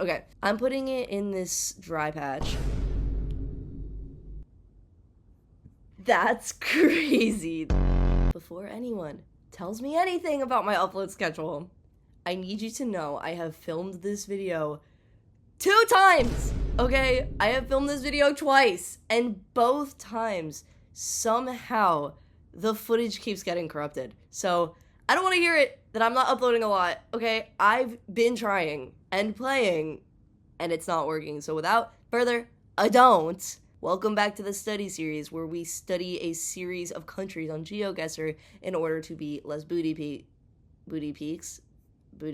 Okay, I'm putting it in this dry patch. That's crazy. Before anyone tells me anything about my upload schedule, I need you to know I have filmed this video 2 times, okay? I have filmed this video twice, and both times, somehow, the footage keeps getting corrupted. So, I don't want to hear it that I'm not uploading a lot, okay? I've been trying and playing, and it's not working. So without further ado, welcome back to the study series, where we study a series of countries on GeoGuessr in order to be less booty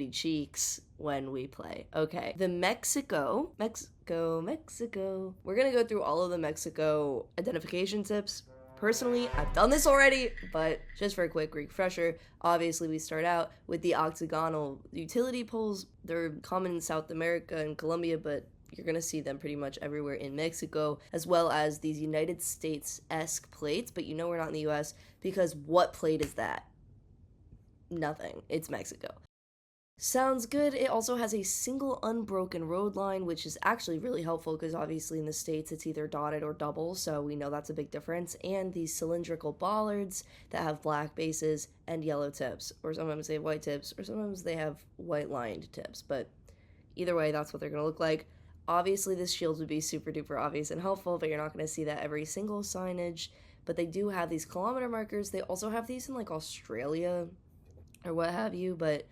cheeks when we play. Okay, the Mexico. We're gonna go through all of the Mexico identification tips. Personally, I've done this already, but just for a quick refresher, obviously we start out with the octagonal utility poles. They're common in South America and Colombia, but you're gonna see them pretty much everywhere in Mexico, as well as these United States-esque plates, but you know we're not in the US, because what plate is that? Nothing. It's Mexico. Sounds good. It also has a single unbroken road line, which is actually really helpful because obviously in the States it's either dotted or double, so we know that's a big difference. And these cylindrical bollards that have black bases and yellow tips, or sometimes they have white tips, or sometimes they have white lined tips, but either way, that's what they're going to look like. Obviously this shield would be super duper obvious and helpful, but you're not going to see that every single signage. But they do have these kilometer markers. They also have these in like Australia or what have you, but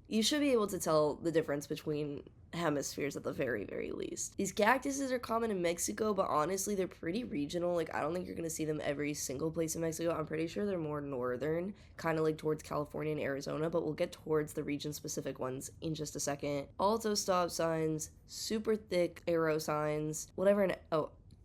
you should be able to tell the difference between hemispheres at the very, very least. These cactuses are common in Mexico, but honestly, they're pretty regional. Like, I don't think you're going to see them every single place in Mexico. I'm pretty sure they're more northern, kind of like towards California and Arizona, but we'll get towards the region-specific ones in just a second. Alto stop signs, super thick arrow signs, whatever.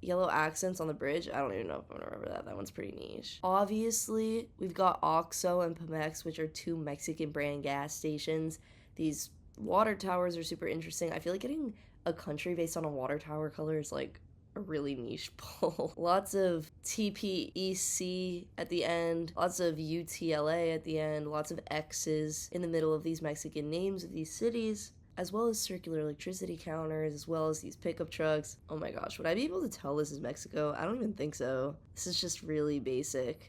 Yellow accents on the bridge. I don't even know if I'm gonna remember that. That one's pretty niche. Obviously, we've got OXXO and Pemex, which are 2 Mexican brand gas stations. These water towers are super interesting. I feel like getting a country based on a water tower color is like a really niche pull. Lots of TPEC at the end, lots of UTLA at the end, lots of X's in the middle of these Mexican names of these cities, as well as circular electricity counters, as well as these pickup trucks. Oh my gosh, would I be able to tell this is Mexico? I don't even think so. This is just really basic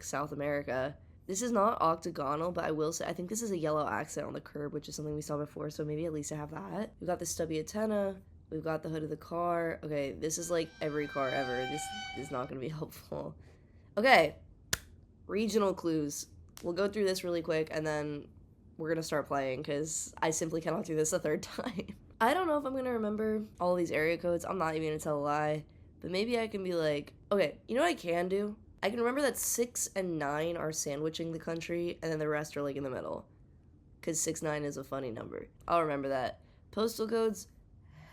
South America. This is not octagonal, but I will say, I think this is a yellow accent on the curb, which is something we saw before, so maybe at least I have that. We've got the stubby antenna, we've got the hood of the car. Okay, this is like every car ever. This is not gonna be helpful. Okay, regional clues. We'll go through this really quick, and then we're gonna start playing because I simply cannot do this a third time. I don't know if I'm gonna remember all these area codes. I'm not even gonna tell a lie, but maybe I can be like, okay, you know what I can do? I can remember that 6 and 9 are sandwiching the country, and then the rest are like in the middle, because 6-9 is a funny number. I'll remember that. Postal codes?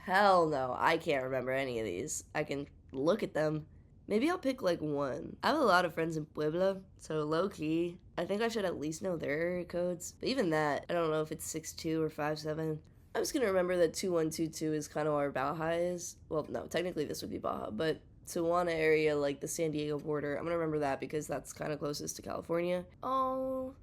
Hell no, I can't remember any of these. I can look at them. Maybe I'll pick like one. I have a lot of friends in Puebla, so low-key, I think I should at least know their area codes. But even that, I don't know if it's 6-2 or 5-7. I'm just gonna remember that 2122 is kind of where Baja is. Well, no, technically this would be Baja, but Tijuana area, like the San Diego border, I'm gonna remember that because that's kind of closest to California. Oh,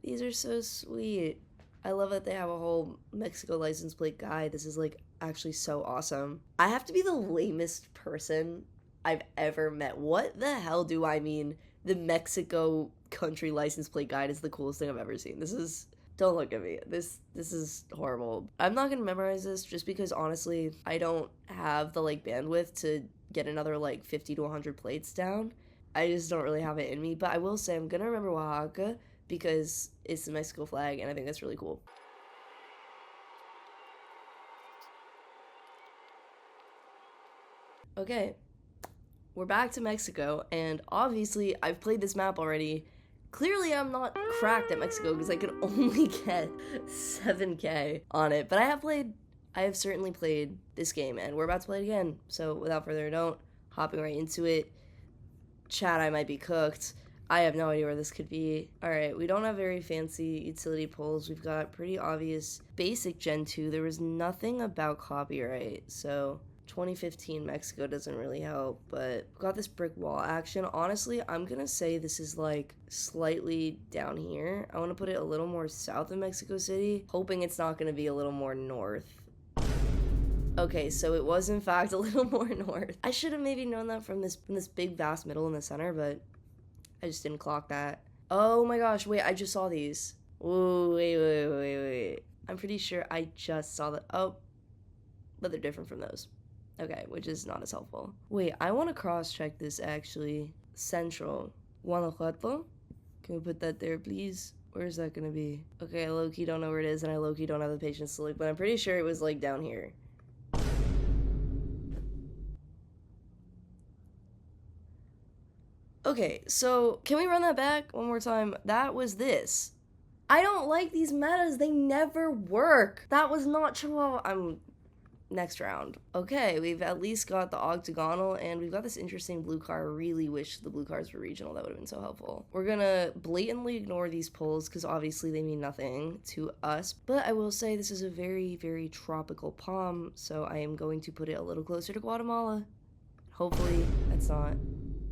these are so sweet. I love that they have a whole Mexico license plate guide. This is like actually so awesome. I have to be the lamest person I've ever met. What the hell do I mean? The Mexico country license plate guide is the coolest thing I've ever seen. This is, don't look at me. This is horrible. I'm not gonna memorize this just because honestly, I don't have the like bandwidth to get another like 50 to 100 plates down. I just don't really have it in me, but I will say I'm gonna remember Oaxaca because it's the Mexico flag and I think that's really cool. Okay. We're back to Mexico, and obviously, I've played this map already. Clearly, I'm not cracked at Mexico because I can only get 7K on it, but I have certainly played this game, and we're about to play it again. So, without further ado, hopping right into it. Chat, I might be cooked. I have no idea where this could be. Alright, we don't have very fancy utility poles. We've got pretty obvious basic Gen 2. There was nothing about copyright, so 2015 Mexico doesn't really help, but got this brick wall action. Honestly, I'm gonna say this is like slightly down here. I want to put it a little more south of Mexico City, hoping it's not gonna be a little more north. Okay, so it was in fact a little more north. I should have maybe known that from this big vast middle in the center, but I just didn't clock that. Oh my gosh, wait, I just saw these. Ooh, wait. I'm pretty sure I just saw that. Oh, but they're different from those. Okay, which is not as helpful. Wait, I want to cross-check this actually. Central. Guanajuato? Can we put that there, please? Where is that gonna be? Okay, I low-key don't know where it is, and I low-key don't have the patience to look, but I'm pretty sure it was like down here. Okay, so can we run that back one more time? That was this. I don't like these metas. They never work. That was not Chihuahua. Next round. Okay, we've at least got the octagonal, and we've got this interesting blue car. I really wish the blue cars were regional. That would have been so helpful. We're gonna blatantly ignore these polls because obviously they mean nothing to us, but I will say this is a very, very tropical palm, so I am going to put it a little closer to Guatemala. Hopefully that's not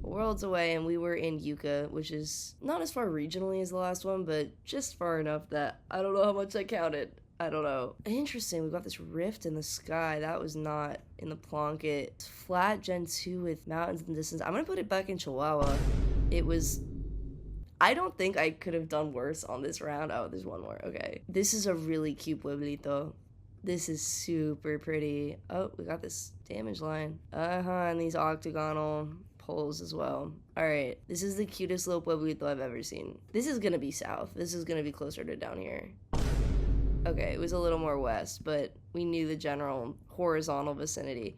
worlds away, and we were in Yucca, which is not as far regionally as the last one, but just far enough that I don't know how much I counted. I don't know. Interesting, we've got this rift in the sky. That was not in the Plonket. It's flat Gen 2 with mountains in the distance. I'm gonna put it back in Chihuahua. It was... I don't think I could have done worse on this round. Oh, there's one more. Okay. This is a really cute pueblito. This is super pretty. Oh, we got this damage line. And these octagonal poles as well. Alright, this is the cutest little pueblito I've ever seen. This is gonna be south. This is gonna be closer to down here. Okay, it was a little more west, but we knew the general horizontal vicinity.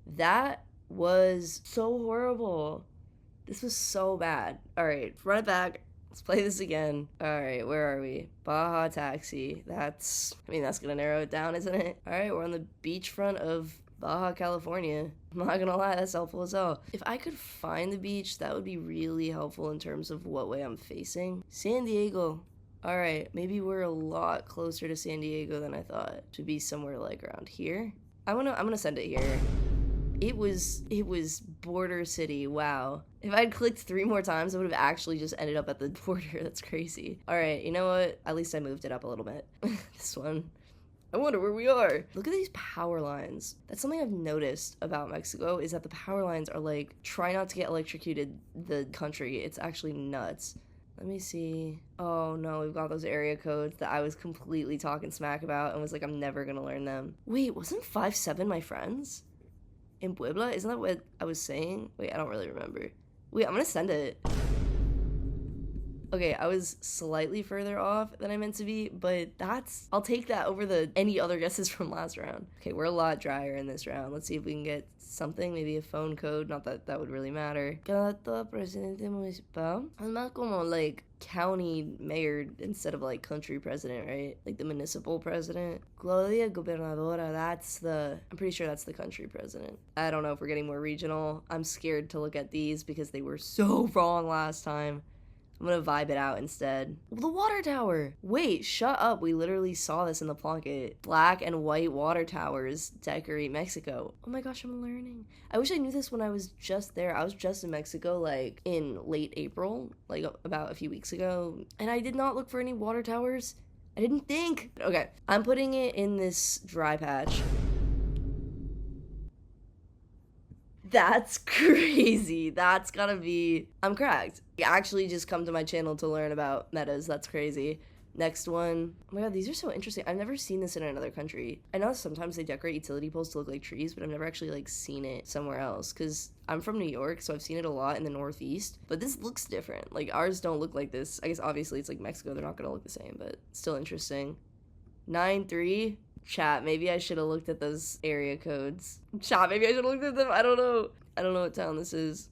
That was so horrible. This was so bad. Alright, run it back. Let's play this again. Alright, where are we? Baja Taxi. That's gonna narrow it down, isn't it? Alright, we're on the beachfront of Baja California. I'm not gonna lie, that's helpful as hell. If I could find the beach, that would be really helpful in terms of what way I'm facing. San Diego. Alright, maybe we're a lot closer to San Diego than I thought. Should be somewhere like around here. I'm gonna send it here. It was border city. Wow. If I'd clicked 3 more times, I would have actually just ended up at the border. That's crazy. Alright, you know what? At least I moved it up a little bit. This one. I wonder where we are. Look at these power lines. That's something I've noticed about Mexico, is that the power lines are like, try not to get electrocuted the country. It's actually nuts. Let me see. Oh no, we've got those area codes that I was completely talking smack about and was like, I'm never gonna learn them. Wait, wasn't 5-7 my friends? In Puebla? Isn't that what I was saying? Wait, I don't really remember. Wait, I'm gonna send it. Okay, I was slightly further off than I meant to be, but I'll take that over any other guesses from last round. Okay, we're a lot drier in this round. Let's see if we can get something, maybe a phone code. Not that that would really matter. Gato presidente municipal. Es más como like county mayor instead of like country president, right? Like the municipal president. Claudia gobernadora, I'm pretty sure that's the country president. I don't know if we're getting more regional. I'm scared to look at these because they were so wrong last time. I'm gonna vibe it out instead. The water tower! Wait, shut up. We literally saw this in the Plonket. Black and white water towers decorate Mexico. Oh my gosh, I'm learning. I wish I knew this when I was just there. I was just in Mexico, like, in late April, like, about a few weeks ago, and I did not look for any water towers. I didn't think. Okay, I'm putting it in this dry patch. That's crazy. That's gotta be... I'm cracked. Actually just come to my channel to learn about metas. That's crazy. Next one. Oh my god, these are so interesting. I've never seen this in another country. I know sometimes they decorate utility poles to look like trees, but I've never actually like seen it somewhere else because I'm from New York, so I've seen it a lot in the Northeast, but this looks different. Like ours don't look like this. I guess obviously it's like Mexico. They're not gonna look the same, but still interesting. 9-3. Chat, maybe I should have looked at those area codes. Chat, maybe I should have looked at them. I don't know. I don't know what town this is,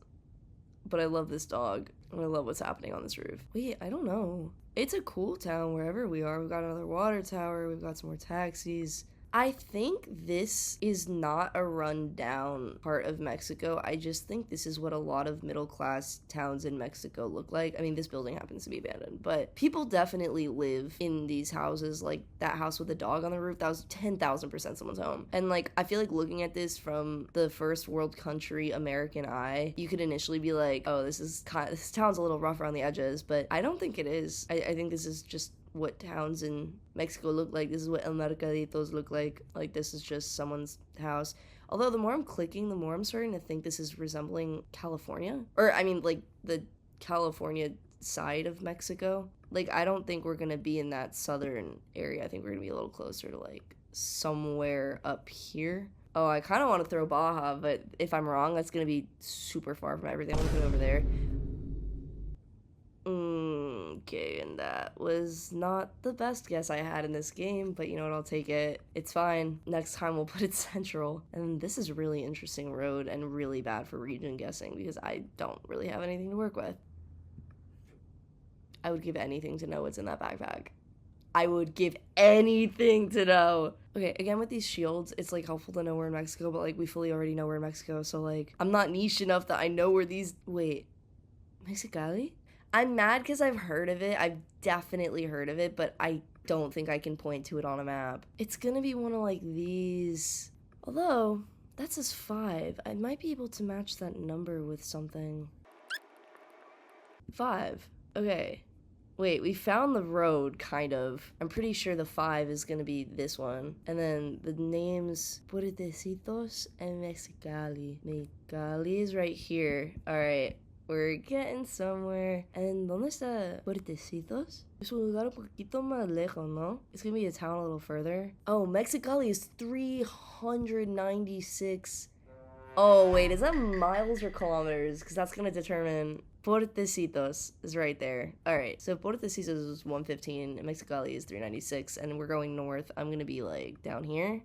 but I love this dog. And I love what's happening on this roof. Wait, I don't know. It's a cool town wherever we are. We've got another water tower. We've got some more taxis. I think this is not a rundown part of Mexico. I just think this is what a lot of middle-class towns in Mexico look like. I mean, this building happens to be abandoned, but people definitely live in these houses. Like, that house with the dog on the roof, that was 10,000% someone's home. And, like, I feel like looking at this from the first world country American eye, you could initially be like, oh, this town's a little rough around the edges, but I don't think it is. I think this is just what towns in Mexico look like. This is what El Mercaditos look like. Like, this is just someone's house. Although the more I'm clicking, the more I'm starting to think this is resembling California. Or, I mean, like, the California side of Mexico. Like, I don't think we're gonna be in that southern area. I think we're gonna be a little closer to, like, somewhere up here. Oh, I kind of want to throw Baja, but if I'm wrong, that's gonna be super far from everything. I'm gonna put it over there. Okay, and that was not the best guess I had in this game, but you know what, I'll take it. It's fine. Next time we'll put it central. And this is a really interesting road and really bad for region guessing because I don't really have anything to work with. I would give anything to know what's in that backpack. I would give anything to know. Okay, again with these shields, it's like helpful to know we're in Mexico, but like we fully already know we're in Mexico, so like I'm not niche enough that I know where these. Wait, Mexicali? I'm mad because I've heard of it. I've definitely heard of it, but I don't think I can point to it on a map. It's gonna be one of like these. Although, that says 5. I might be able to match that number with something. 5. Okay. Wait, we found the road, kind of. I'm pretty sure the 5 is gonna be this one. And then the names, Puertecitos and Mexicali. Mexicali is right here. Alright. We're getting somewhere. And ¿dónde está Puertecitos? Es un lugar un poquito más lejos, ¿no? It's gonna be a town a little further. Oh, Mexicali is 396. Oh, wait, is that miles or kilometers? Because that's gonna determine. Puertecitos is right there. Alright, so Puertecitos is 115, and Mexicali is 396, and we're going north. I'm gonna be, like, down here.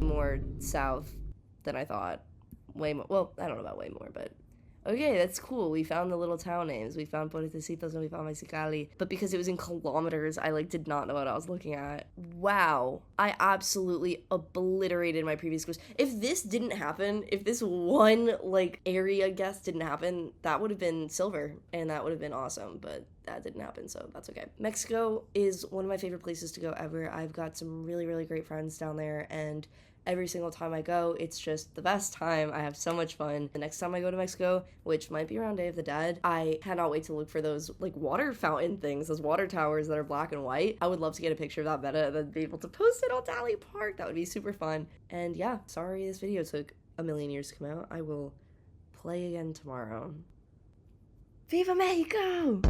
More south than I thought. Way more. Well, I don't know about way more, but okay, that's cool. We found the little town names. We found Puertecitos and we found Mexicali. But because it was in kilometers, I like did not know what I was looking at. Wow. I absolutely obliterated my previous quiz. If this didn't happen, if this one like area guess didn't happen, that would have been silver and that would have been awesome. But that didn't happen, so that's okay. Mexico is one of my favorite places to go ever. I've got some really, really great friends down there, and every single time I go, it's just the best time. I have so much fun. The next time I go to Mexico, which might be around Day of the Dead, I cannot wait to look for those like water fountain things, those water towers that are black and white. I would love to get a picture of that meta and then be able to post it on Tally Park. That would be super fun. And yeah, sorry this video took a million years to come out. I will play again tomorrow. Viva Mexico!